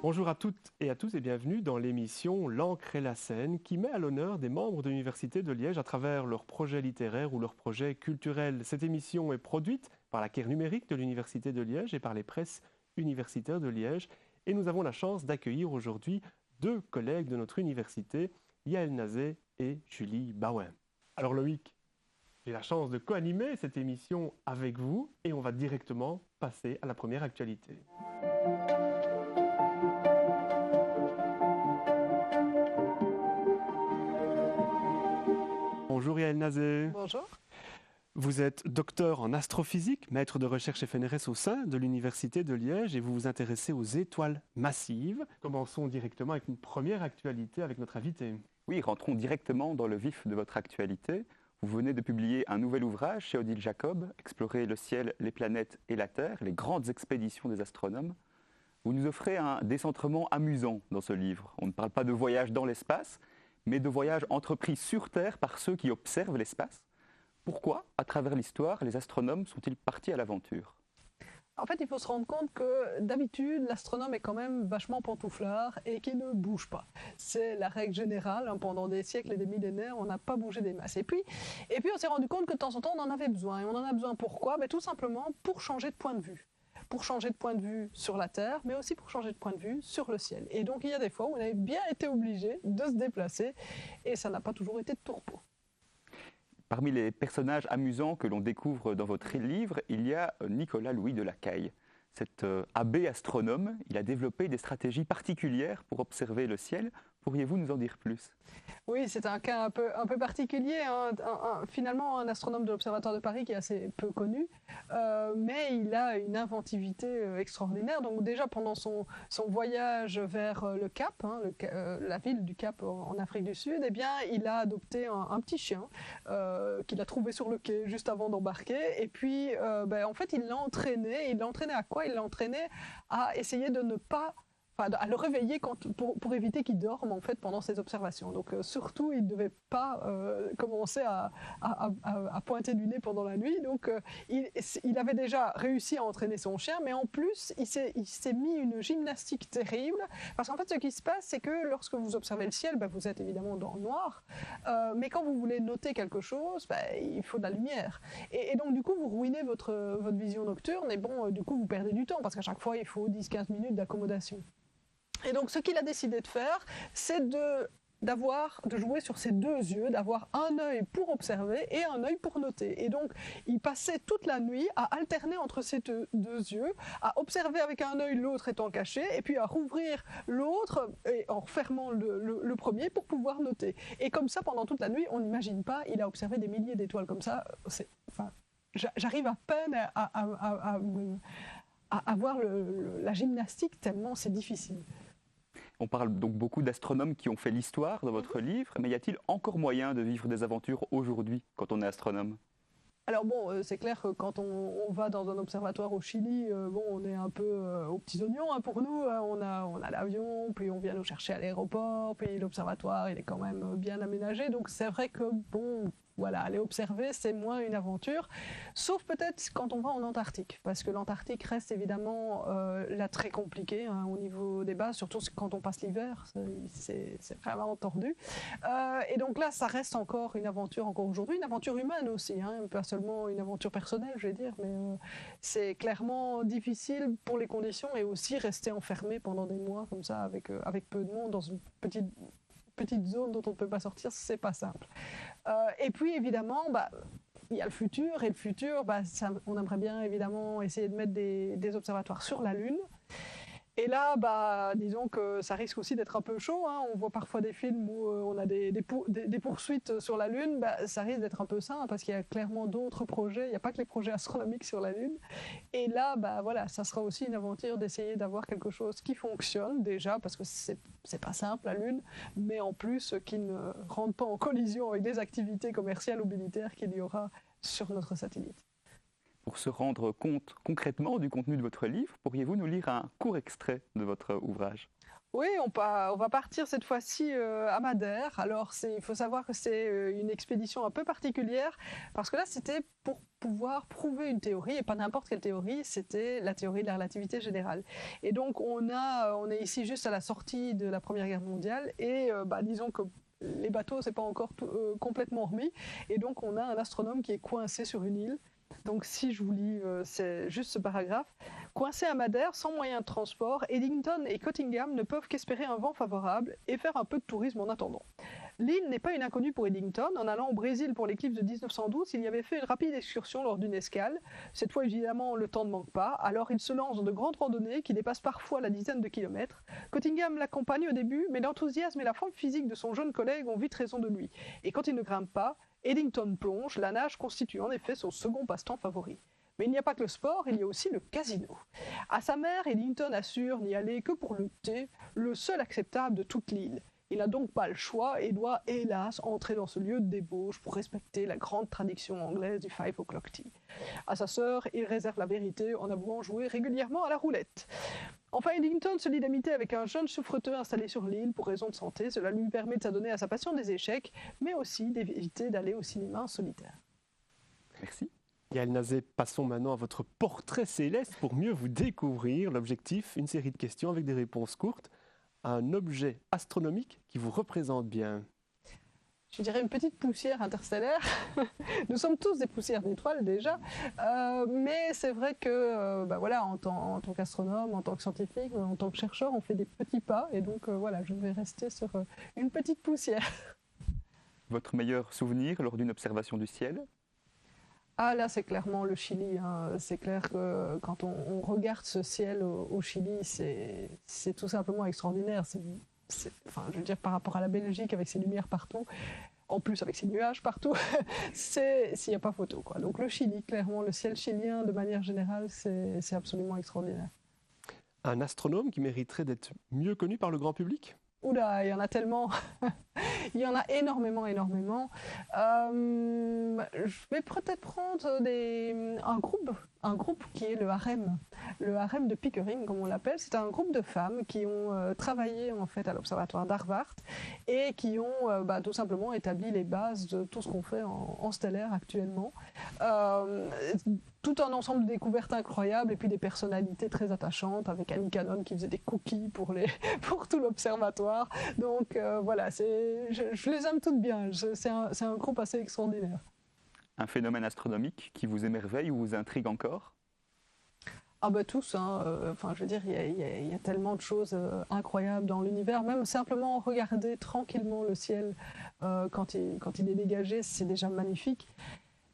Bonjour à toutes et à tous et bienvenue dans l'émission L'encre et la scène qui met à l'honneur des membres de l'Université de Liège à travers leurs projets littéraires ou leurs projets culturels. Cette émission est produite par la Caire numérique de l'Université de Liège et par les presses universitaires de Liège. Et nous avons la chance d'accueillir aujourd'hui deux collègues de notre université, Yael Nazé et Julie Baouin. Alors Loïc, j'ai la chance de co-animer cette émission avec vous et on va directement passer à la première actualité. Bonjour Yael Nazé. Bonjour. Vous êtes docteur en astrophysique, maître de recherche FNRS au sein de l'Université de Liège et vous vous intéressez aux étoiles massives. Commençons directement avec une première actualité avec notre invité. Oui, rentrons directement dans le vif de votre actualité. Vous venez de publier un nouvel ouvrage chez Odile Jacob, Explorer le ciel, les planètes et la Terre, les grandes expéditions des astronomes. Vous nous offrez un décentrement amusant dans ce livre. On ne parle pas de voyage dans l'espace, mais de voyages entrepris sur Terre par ceux qui observent l'espace. Pourquoi, à travers l'histoire, les astronomes sont-ils partis à l'aventure ? En fait, il faut se rendre compte que d'habitude, l'astronome est quand même vachement pantouflard et qu'il ne bouge pas. C'est la règle générale. Pendant des siècles et des millénaires, on n'a pas bougé des masses. Et puis on s'est rendu compte que de temps en temps, on en avait besoin. Et on en a besoin pourquoi ? Tout simplement pour changer de point de vue. Pour changer de point de vue sur la Terre, mais aussi pour changer de point de vue sur le ciel. Et donc, il y a des fois où on avait bien été obligé de se déplacer et ça n'a pas toujours été de tout repos. Parmi les personnages amusants que l'on découvre dans votre livre, il y a Nicolas Louis de Lacaille. Cet abbé astronome, il a développé des stratégies particulières pour observer le ciel. Pourriez-vous nous en dire plus ? Oui, c'est un cas un peu particulier. Finalement, un astronome de l'Observatoire de Paris qui est assez peu connu, mais il a une inventivité extraordinaire. Donc déjà, pendant son voyage vers le Cap, la ville du Cap en Afrique du Sud, eh bien, il a adopté un petit chien qu'il a trouvé sur le quai juste avant d'embarquer. Et puis, en fait, il l'a entraîné. Il l'a entraîné à quoi ? Il l'a entraîné à essayer de ne pas... à le réveiller pour éviter qu'il dorme en fait pendant ses observations. Donc surtout, il ne devait pas commencer à pointer du nez pendant la nuit. Donc il avait déjà réussi à entraîner son chien, mais en plus, il s'est mis une gymnastique terrible. Parce qu'en fait, ce qui se passe, c'est que lorsque vous observez le ciel, vous êtes évidemment dans le noir, mais quand vous voulez noter quelque chose, il faut de la lumière. Et donc du coup, vous ruinez votre vision nocturne et du coup, vous perdez du temps parce qu'à chaque fois, il faut 10-15 minutes d'accommodation. Et donc, ce qu'il a décidé de faire, c'est de jouer sur ses deux yeux, d'avoir un œil pour observer et un œil pour noter. Et donc, il passait toute la nuit à alterner entre ces deux yeux, à observer avec un œil, l'autre étant caché, et puis à rouvrir l'autre en refermant le premier pour pouvoir noter. Et comme ça, pendant toute la nuit, on n'imagine pas, il a observé des milliers d'étoiles comme ça. J'arrive à peine à voir la gymnastique tellement c'est difficile. On parle donc beaucoup d'astronomes qui ont fait l'histoire dans votre livre, mais y a-t-il encore moyen de vivre des aventures aujourd'hui quand on est astronome ? Alors c'est clair que quand on va dans un observatoire au Chili, on est un peu aux petits oignons pour nous. On a l'avion, puis on vient nous chercher à l'aéroport, puis l'observatoire il est quand même bien aménagé. Donc c'est vrai que aller observer, c'est moins une aventure, sauf peut-être quand on va en Antarctique, parce que l'Antarctique reste évidemment là très compliqué au niveau des bases, surtout quand on passe l'hiver, c'est vraiment tordu. Et donc là, ça reste encore une aventure, encore aujourd'hui, une aventure humaine aussi, pas seulement une aventure personnelle, je vais dire, mais c'est clairement difficile pour les conditions et aussi rester enfermé pendant des mois comme ça avec peu de monde dans une petite zone dont on ne peut pas sortir, c'est pas simple. Et puis évidemment, il y a le futur, et le futur, on aimerait bien évidemment essayer de mettre des observatoires sur la Lune. Et là, disons que ça risque aussi d'être un peu chaud. On voit parfois des films où on a des poursuites sur la Lune. Ça risque d'être un peu ça, parce qu'il y a clairement d'autres projets. Il n'y a pas que les projets astronomiques sur la Lune. Et là, ça sera aussi une aventure d'essayer d'avoir quelque chose qui fonctionne déjà, parce que c'est pas simple la Lune, mais en plus qui ne rentre pas en collision avec des activités commerciales ou militaires qu'il y aura sur notre satellite. Pour se rendre compte concrètement du contenu de votre livre, pourriez-vous nous lire un court extrait de votre ouvrage ? Oui, on va partir cette fois-ci à Madère. Alors, il faut savoir que c'est une expédition un peu particulière parce que là, c'était pour pouvoir prouver une théorie et pas n'importe quelle théorie, c'était la théorie de la relativité générale. Et donc, on est ici juste à la sortie de la Première Guerre mondiale et disons que les bateaux, c'est pas encore complètement remis. Et donc, on a un astronome qui est coincé sur une île. Donc, si je vous lis, c'est juste ce paragraphe. Coincés à Madère, sans moyen de transport, Eddington et Cottingham ne peuvent qu'espérer un vent favorable et faire un peu de tourisme en attendant. L'île n'est pas une inconnue pour Eddington. En allant au Brésil pour l'éclipse de 1912, il y avait fait une rapide excursion lors d'une escale. Cette fois, évidemment, le temps ne manque pas. Alors, il se lance dans de grandes randonnées qui dépassent parfois la dizaine de kilomètres. Cottingham l'accompagne au début, mais l'enthousiasme et la forme physique de son jeune collègue ont vite raison de lui. Et quand il ne grimpe pas, Eddington plonge. La nage constitue en effet son second passe-temps favori. Mais il n'y a pas que le sport, il y a aussi le casino. À sa mère, Eddington assure n'y aller que pour le thé, le seul acceptable de toute l'île. Il n'a donc pas le choix et doit, hélas, entrer dans ce lieu de débauche pour respecter la grande tradition anglaise du 5 o'clock tea. À sa sœur, il réserve la vérité en avouant jouer régulièrement à la roulette. Enfin, Eddington se lie d'amitié avec un jeune souffreteux installé sur l'île pour raison de santé. Cela lui permet de s'adonner à sa passion des échecs, mais aussi d'éviter d'aller au cinéma en solitaire. Merci. Yael Nazé, passons maintenant à votre portrait céleste pour mieux vous découvrir. L'objectif, une série de questions avec des réponses courtes. Un objet astronomique qui vous représente bien. Je dirais une petite poussière interstellaire. Nous sommes tous des poussières d'étoiles déjà, mais c'est vrai que en tant qu'astronome, en tant que scientifique, en tant que chercheur, on fait des petits pas, et donc je vais rester sur une petite poussière. Votre meilleur souvenir lors d'une observation du ciel? Ah là, c'est clairement le Chili. Hein. C'est clair que quand on regarde ce ciel au Chili, c'est tout simplement extraordinaire. Je veux dire, par rapport à la Belgique, avec ses lumières partout, en plus avec ses nuages partout, s'il n'y a pas photo, quoi. Donc le Chili, clairement, le ciel chilien, de manière générale, c'est absolument extraordinaire. Un astronome qui mériterait d'être mieux connu par le grand public? Oula, il y en a tellement. Il y en a énormément. Je vais peut-être prendre un groupe qui est le harem de Pickering, comme on l'appelle. C'est un groupe de femmes qui ont travaillé en fait à l'observatoire d'Harvard et qui ont tout simplement établi les bases de tout ce qu'on fait en stellaire actuellement. Tout un ensemble de découvertes incroyables et puis des personnalités très attachantes avec Annie Cannon qui faisait des cookies pour tout l'observatoire. Donc je les aime toutes bien. C'est un groupe assez extraordinaire. Un phénomène astronomique qui vous émerveille ou vous intrigue encore? Ah tous, hein. Je veux dire, il y a tellement de choses incroyables dans l'univers. Même simplement regarder tranquillement le ciel quand il est dégagé, c'est déjà magnifique.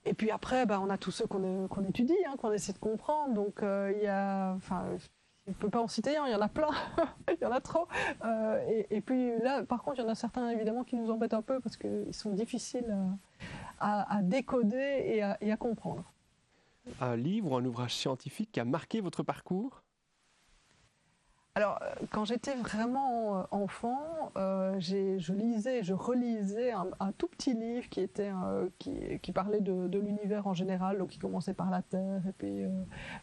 Et puis après, on a tous ceux qu'on étudie, hein, qu'on essaie de comprendre. Donc je ne peux pas en citer un, il y en a plein, il y en a trop. Et puis là, par contre, il y en a certains évidemment qui nous embêtent un peu parce qu'ils sont difficiles à décoder et à comprendre. Un livre ou un ouvrage scientifique qui a marqué votre parcours? Alors, quand j'étais vraiment enfant, je relisais un tout petit livre qui parlait de l'univers en général, donc qui commençait par la Terre, et puis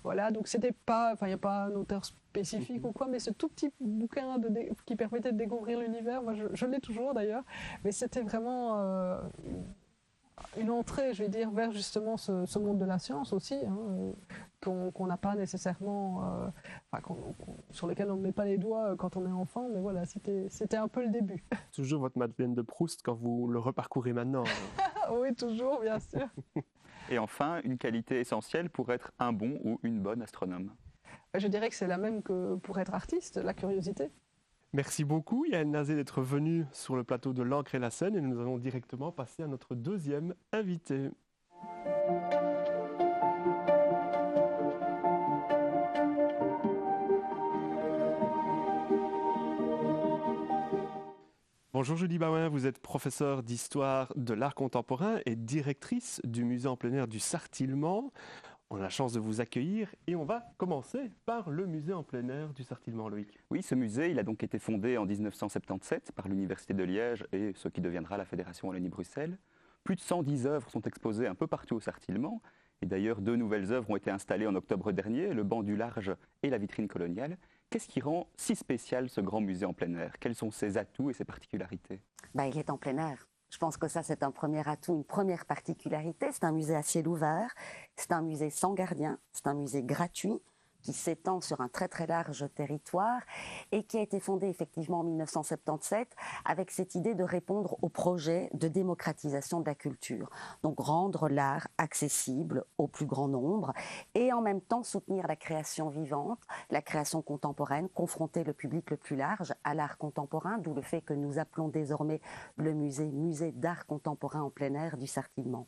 voilà. Donc c'était pas, il n'y a pas un auteur spécifique ou quoi, mais ce tout petit bouquin qui permettait de découvrir l'univers, moi je l'ai toujours d'ailleurs, mais c'était vraiment une entrée, je vais dire, vers justement ce monde de la science aussi, hein, qu'on n'a pas nécessairement, sur lequel on ne met pas les doigts quand on est enfant, mais voilà, c'était un peu le début. Toujours votre Madeleine de Proust quand vous le reparcourez maintenant. Oui, toujours, bien sûr. Et enfin, une qualité essentielle pour être un bon ou une bonne astronome? Je dirais que c'est la même que pour être artiste, la curiosité. Merci beaucoup Yael Nazé d'être venu sur le plateau de l'Ancre et la Seine et nous allons directement passer à notre deuxième invité. Bonjour Julie Bauin, vous êtes professeure d'histoire de l'art contemporain et directrice du musée en plein air du Sartillement. On a la chance de vous accueillir et on va commencer par le musée en plein air du Sartillement, Loïc. Oui, ce musée, il a donc été fondé en 1977 par l'Université de Liège et ce qui deviendra la Fédération Wallonie-Bruxelles. Plus de 110 œuvres sont exposées un peu partout au Sartillement. Et d'ailleurs, 2 nouvelles œuvres ont été installées en octobre dernier, le banc du large et la vitrine coloniale, Qu'est-ce qui rend si spécial ce grand musée en plein air? Quels sont ses atouts et ses particularités? Il est en plein air. Je pense que ça, c'est un premier atout, une première particularité. C'est un musée à ciel ouvert, c'est un musée sans gardien, c'est un musée gratuit qui s'étend sur un très très large territoire et qui a été fondé effectivement en 1977 avec cette idée de répondre au projet de démocratisation de la culture. Donc rendre l'art accessible au plus grand nombre et en même temps soutenir la création vivante, la création contemporaine, confronter le public le plus large à l'art contemporain, d'où le fait que nous appelons désormais le musée d'art contemporain en plein air du Sartillement.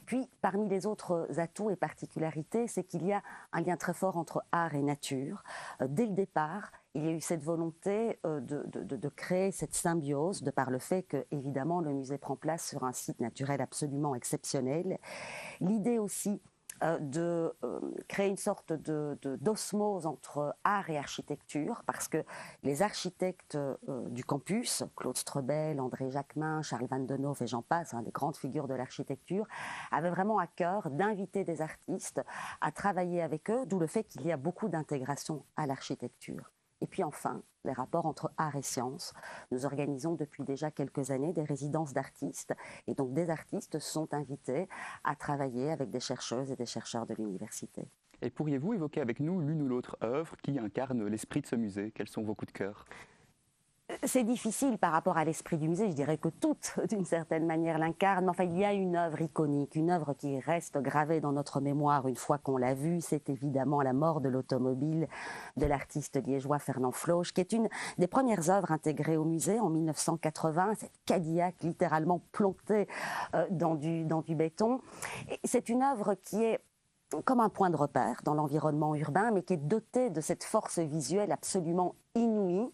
Puis parmi les autres atouts et particularités, c'est qu'il y a un lien très fort entre art et nature. Dès le départ, il y a eu cette volonté de créer cette symbiose, de par le fait que, évidemment, le musée prend place sur un site naturel absolument exceptionnel. L'idée aussi de créer une sorte d'osmose entre art et architecture, parce que les architectes du campus, Claude Strebel, André Jacquemin, Charles Van Denhoff et j'en passe, des grandes figures de l'architecture, avaient vraiment à cœur d'inviter des artistes à travailler avec eux, d'où le fait qu'il y a beaucoup d'intégration à l'architecture. Et puis enfin, les rapports entre art et science. Nous organisons depuis déjà quelques années des résidences d'artistes et donc des artistes sont invités à travailler avec des chercheuses et des chercheurs de l'université. Et pourriez-vous évoquer avec nous l'une ou l'autre œuvre qui incarne l'esprit de ce musée? Quels sont vos coups de cœur? C'est difficile par rapport à l'esprit du musée, je dirais que toutes, d'une certaine manière, l'incarnent. Enfin, il y a une œuvre iconique, une œuvre qui reste gravée dans notre mémoire une fois qu'on l'a vue, c'est évidemment La mort de l'automobile de l'artiste liégeois Fernand Floch, qui est une des premières œuvres intégrées au musée en 1980, cette Cadillac littéralement plantée dans du béton. Et c'est une œuvre qui est comme un point de repère dans l'environnement urbain, mais qui est dotée de cette force visuelle absolument inouïe,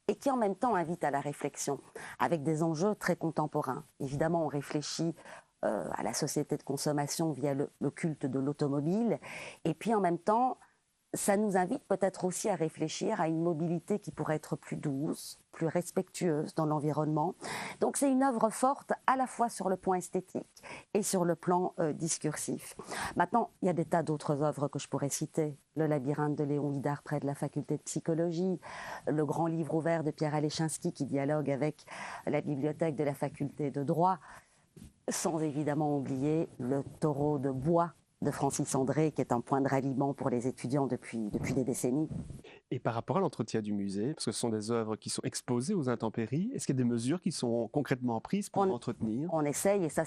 et qui en même temps invite à la réflexion, avec des enjeux très contemporains. Évidemment, on réfléchit à la société de consommation via le culte de l'automobile, et puis en même temps, ça nous invite peut-être aussi à réfléchir à une mobilité qui pourrait être plus douce, plus respectueuse dans l'environnement. Donc c'est une œuvre forte à la fois sur le plan esthétique et sur le plan discursif. Maintenant, il y a des tas d'autres œuvres que je pourrais citer. Le labyrinthe de Léon Hidard près de la faculté de psychologie, le grand livre ouvert de Pierre Alechinski qui dialogue avec la bibliothèque de la faculté de droit, sans évidemment oublier le taureau de bois de Francis André, qui est un point de ralliement pour les étudiants depuis des décennies. Et par rapport à l'entretien du musée, parce que ce sont des œuvres qui sont exposées aux intempéries, est-ce qu'il y a des mesures qui sont concrètement prises pour l'entretenir? On essaye, et ça,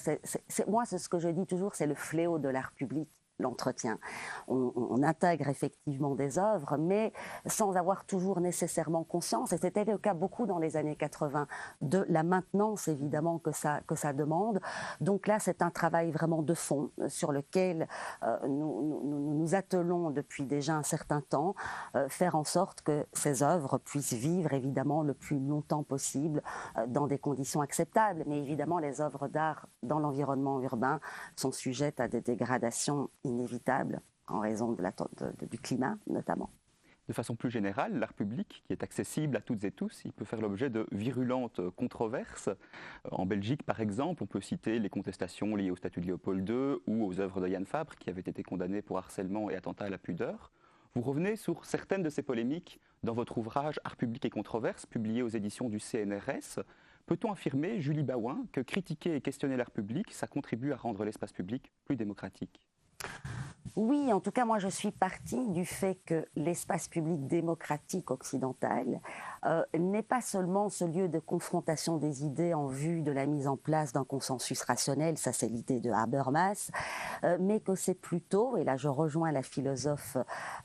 moi, c'est ce que je dis toujours, c'est le fléau de l'art public. L'entretien. On intègre effectivement des œuvres, mais sans avoir toujours nécessairement conscience, et c'était le cas beaucoup dans les années 80, de la maintenance évidemment que ça demande. Donc là, c'est un travail vraiment de fond sur lequel nous attelons depuis déjà un certain temps, faire en sorte que ces œuvres puissent vivre évidemment le plus longtemps possible dans des conditions acceptables. Mais évidemment, les œuvres d'art dans l'environnement urbain sont sujettes à des dégradations inévitable en raison du climat notamment. De façon plus générale, l'art public, qui est accessible à toutes et tous, il peut faire l'objet de virulentes controverses. En Belgique, par exemple, on peut citer les contestations liées au statut de Léopold II ou aux œuvres de Yann Fabre, qui avaient été condamnées pour harcèlement et attentat à la pudeur. Vous revenez sur certaines de ces polémiques dans votre ouvrage Art public et controverses, publié aux éditions du CNRS. Peut-on affirmer, Julie Bauin, que critiquer et questionner l'art public, ça contribue à rendre l'espace public plus démocratique? Oui, en tout cas, moi je suis partie du fait que l'espace public démocratique occidental n'est pas seulement ce lieu de confrontation des idées en vue de la mise en place d'un consensus rationnel, ça c'est l'idée de Habermas, mais que c'est plutôt, et là je rejoins la philosophe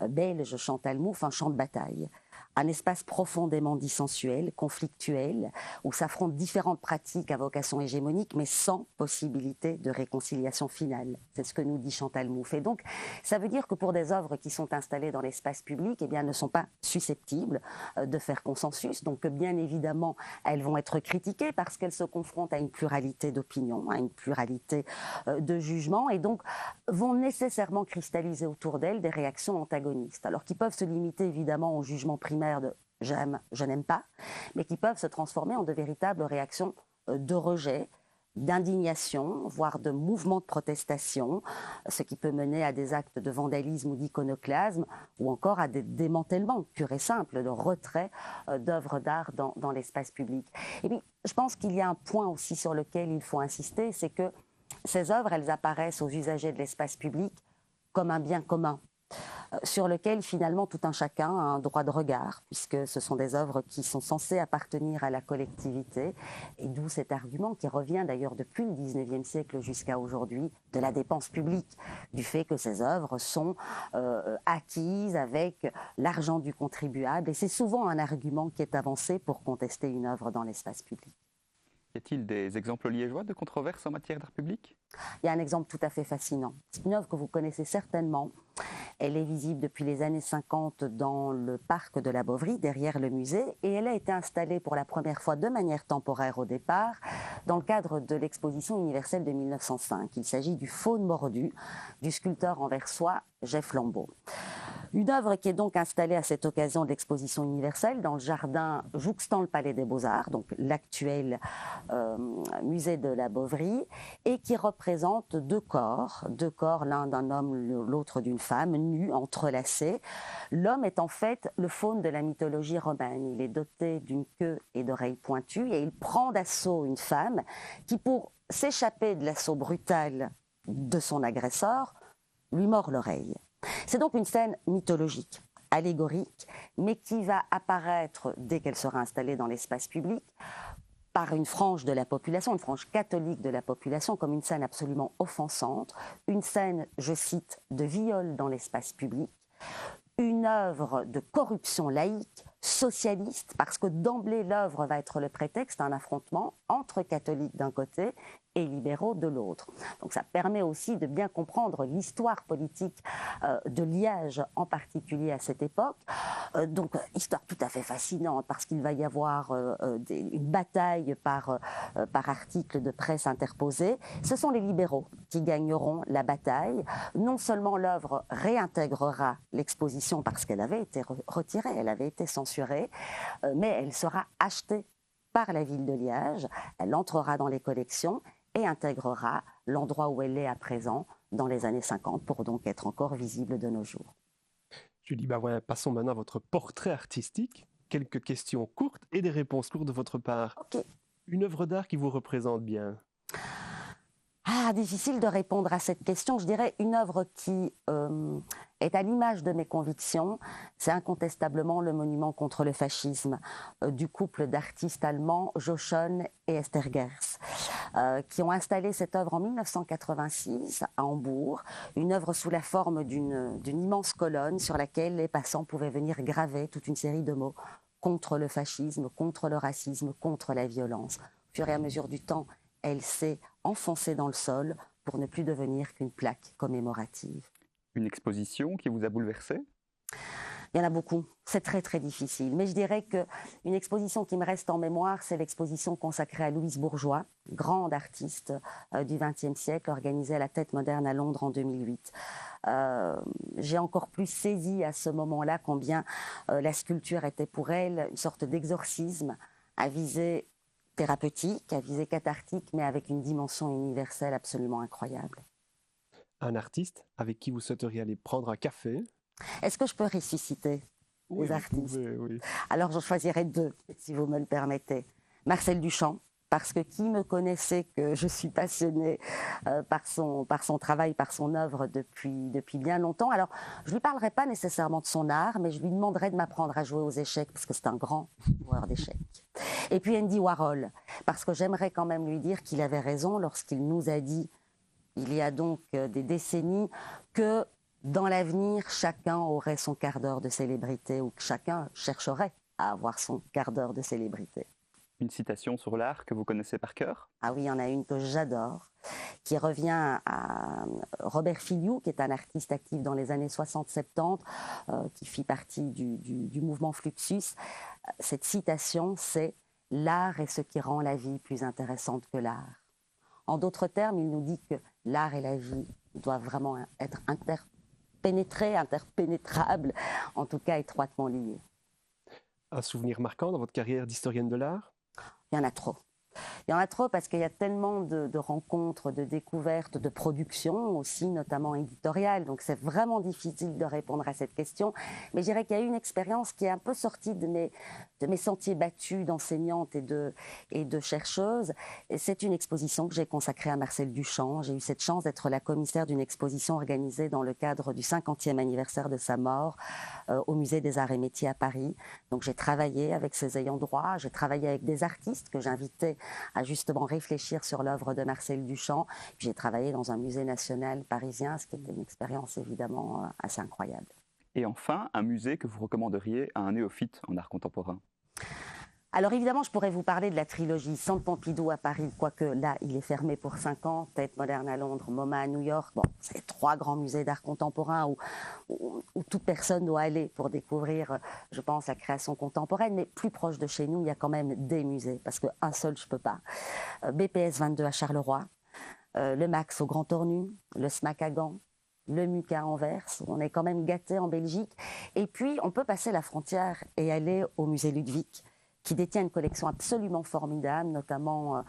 belge Chantal Mouffe, un champ de bataille. Un espace profondément dissensuel, conflictuel, où s'affrontent différentes pratiques à vocation hégémonique, mais sans possibilité de réconciliation finale. C'est ce que nous dit Chantal Mouffe. Et donc, ça veut dire que pour des œuvres qui sont installées dans l'espace public, eh bien, elles ne sont pas susceptibles de faire consensus. Donc, bien évidemment, elles vont être critiquées parce qu'elles se confrontent à une pluralité d'opinions, à une pluralité de jugements, et donc vont nécessairement cristalliser autour d'elles des réactions antagonistes. Alors, qui peuvent se limiter évidemment au jugement primaire de j'aime, je n'aime pas, mais qui peuvent se transformer en de véritables réactions de rejet, d'indignation, voire de mouvements de protestation, ce qui peut mener à des actes de vandalisme ou d'iconoclasme, ou encore à des démantèlements purs et simples, de retrait d'œuvres d'art dans l'espace public. Et puis, je pense qu'il y a un point aussi sur lequel il faut insister, c'est que ces œuvres, elles apparaissent aux usagers de l'espace public comme un bien commun, sur lequel finalement tout un chacun a un droit de regard, puisque ce sont des œuvres qui sont censées appartenir à la collectivité, et d'où cet argument qui revient d'ailleurs depuis le 19e siècle jusqu'à aujourd'hui, de la dépense publique, du fait que ces œuvres sont acquises avec l'argent du contribuable, et c'est souvent un argument qui est avancé pour contester une œuvre dans l'espace public. Y a-t-il des exemples liégeois de controverses en matière d'art public? Il y a un exemple tout à fait fascinant. C'est une œuvre que vous connaissez certainement. Elle est visible depuis les années 50 dans le parc de la Bovry, derrière le musée, et elle a été installée pour la première fois de manière temporaire au départ, dans le cadre de l'exposition universelle de 1905. Il s'agit du Faune mordu, du sculpteur anversois Jeff Lambeau. Une œuvre qui est donc installée à cette occasion de l'exposition universelle dans le jardin jouxtant le Palais des Beaux-Arts, donc l'actuel musée de la Bovry, et qui représente deux corps, l'un d'un homme, l'autre d'une femme, nus, entrelacés. L'homme est en fait le faune de la mythologie romaine. Il est doté d'une queue et d'oreilles pointues et il prend d'assaut une femme qui, pour s'échapper de l'assaut brutal de son agresseur, lui mord l'oreille. C'est donc une scène mythologique, allégorique, mais qui va apparaître dès qu'elle sera installée dans l'espace public par une frange de la population, une frange catholique de la population, comme une scène absolument offensante, une scène, je cite, de viol dans l'espace public, une œuvre de corruption laïque, socialiste, parce que d'emblée l'œuvre va être le prétexte à un affrontement entre catholiques d'un côté et libéraux de l'autre. Donc ça permet aussi de bien comprendre l'histoire politique de Liège en particulier à cette époque. Donc histoire tout à fait fascinante parce qu'il va y avoir une bataille par article de presse interposé. Ce sont les libéraux qui gagneront la bataille. Non seulement l'œuvre réintégrera l'exposition parce qu'elle avait été retirée, elle avait été censurée, mais elle sera achetée par la ville de Liège, elle entrera dans les collections et intégrera l'endroit où elle est à présent dans les années 50 pour donc être encore visible de nos jours. Julie Barouin, passons maintenant à votre portrait artistique. Quelques questions courtes et des réponses courtes de votre part. Okay. Une œuvre d'art qui vous représente bien? Difficile de répondre à cette question. Je dirais une œuvre qui est à l'image de mes convictions. C'est incontestablement le monument contre le fascisme du couple d'artistes allemands Jochon et Esther Gers, qui ont installé cette œuvre en 1986 à Hambourg. Une œuvre sous la forme d'une immense colonne sur laquelle les passants pouvaient venir graver toute une série de mots contre le fascisme, contre le racisme, contre la violence. Au fur et à mesure du temps, elle s'est enfoncée dans le sol pour ne plus devenir qu'une plaque commémorative. Une exposition qui vous a bouleversé? Il y en a beaucoup, c'est très très difficile. Mais je dirais qu'une exposition qui me reste en mémoire, c'est l'exposition consacrée à Louise Bourgeois, grande artiste du XXe siècle, organisée à la Tête Moderne à Londres en 2008. J'ai encore plus saisi à ce moment-là combien la sculpture était pour elle une sorte d'exorcisme à visée thérapeutique, à visée cathartique, mais avec une dimension universelle absolument incroyable. Un artiste avec qui vous souhaiteriez aller prendre un café? Est-ce que je peux ressusciter les artistes? Oui. Alors je choisirai deux, si vous me le permettez. Marcel Duchamp, parce que qui me connaissait que je suis passionnée par son travail, par son œuvre depuis bien longtemps. Alors, je ne lui parlerai pas nécessairement de son art, mais je lui demanderai de m'apprendre à jouer aux échecs, parce que c'est un grand joueur d'échecs. Et puis Andy Warhol, parce que j'aimerais quand même lui dire qu'il avait raison lorsqu'il nous a dit, il y a donc des décennies, que dans l'avenir, chacun aurait son quart d'heure de célébrité, ou que chacun chercherait à avoir son quart d'heure de célébrité. Une citation sur l'art que vous connaissez par cœur? Ah oui, il y en a une que j'adore, qui revient à Robert Filiou, qui est un artiste actif dans les années 60-70, qui fit partie du mouvement Fluxus. Cette citation, c'est « L'art est ce qui rend la vie plus intéressante que l'art ». En d'autres termes, il nous dit que l'art et la vie doivent vraiment être interpénétrables, en tout cas étroitement liés. Un souvenir marquant dans votre carrière d'historienne de l'art? Il y en a trop. Il y en a trop parce qu'il y a tellement de rencontres, de découvertes, de productions aussi, notamment éditoriales. Donc c'est vraiment difficile de répondre à cette question. Mais je dirais qu'il y a eu une expérience qui est un peu sortie de mes sentiers battus d'enseignante et de chercheuse. Et c'est une exposition que j'ai consacrée à Marcel Duchamp. J'ai eu cette chance d'être la commissaire d'une exposition organisée dans le cadre du 50e anniversaire de sa mort au Musée des Arts et Métiers à Paris. Donc j'ai travaillé avec ses ayants droit, j'ai travaillé avec des artistes que j'invitais à justement réfléchir sur l'œuvre de Marcel Duchamp. Puis j'ai travaillé dans un musée national parisien, ce qui était une expérience évidemment assez incroyable. Et enfin, un musée que vous recommanderiez à un néophyte en art contemporain? Alors évidemment, je pourrais vous parler de la trilogie Centre Pompidou à Paris, quoique là, il est fermé pour 5 ans, Tate Moderne à Londres, MoMA à New York. Bon, c'est les 3 grands musées d'art contemporain où toute personne doit aller pour découvrir, je pense, la création contemporaine. Mais plus proche de chez nous, il y a quand même des musées, parce qu'un seul, je ne peux pas. BPS 22 à Charleroi, le Max au Grand Ornu, le SMAC à Gand, le MUC à Anvers, on est quand même gâtés en Belgique. Et puis, on peut passer la frontière et aller au musée Ludwig, qui détient une collection absolument formidable, notamment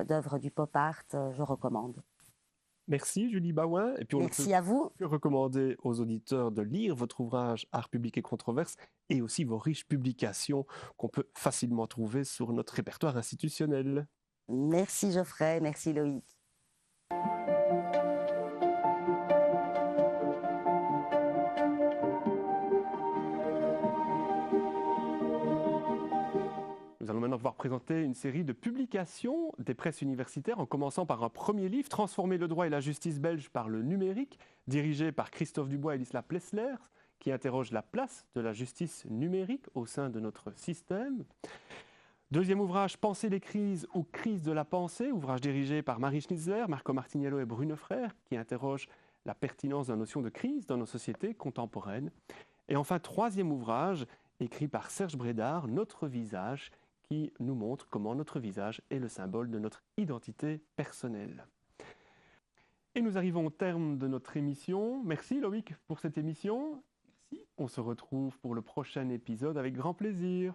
d'œuvres du pop art, je recommande. Merci Julie Baouin. Et puis on Merci à vous. peut recommander aux auditeurs de lire votre ouvrage Art public et controverse et aussi vos riches publications qu'on peut facilement trouver sur notre répertoire institutionnel. Merci Geoffrey, merci Loïc. Nous allons maintenant pouvoir présenter une série de publications des presses universitaires, en commençant par un premier livre, Transformer le droit et la justice belge par le numérique, dirigé par Christophe Dubois et Lisla Plessler, qui interroge la place de la justice numérique au sein de notre système. Deuxième ouvrage, Penser les crises ou crise de la pensée, ouvrage dirigé par Marie Schnitzler, Marco Martiniello et Bruno Frère, qui interroge la pertinence de la notion de crise dans nos sociétés contemporaines. Et enfin, troisième ouvrage, écrit par Serge Brédard, Notre visage, qui nous montre comment notre visage est le symbole de notre identité personnelle. Et nous arrivons au terme de notre émission. Merci Loïc pour cette émission. Merci. On se retrouve pour le prochain épisode avec grand plaisir.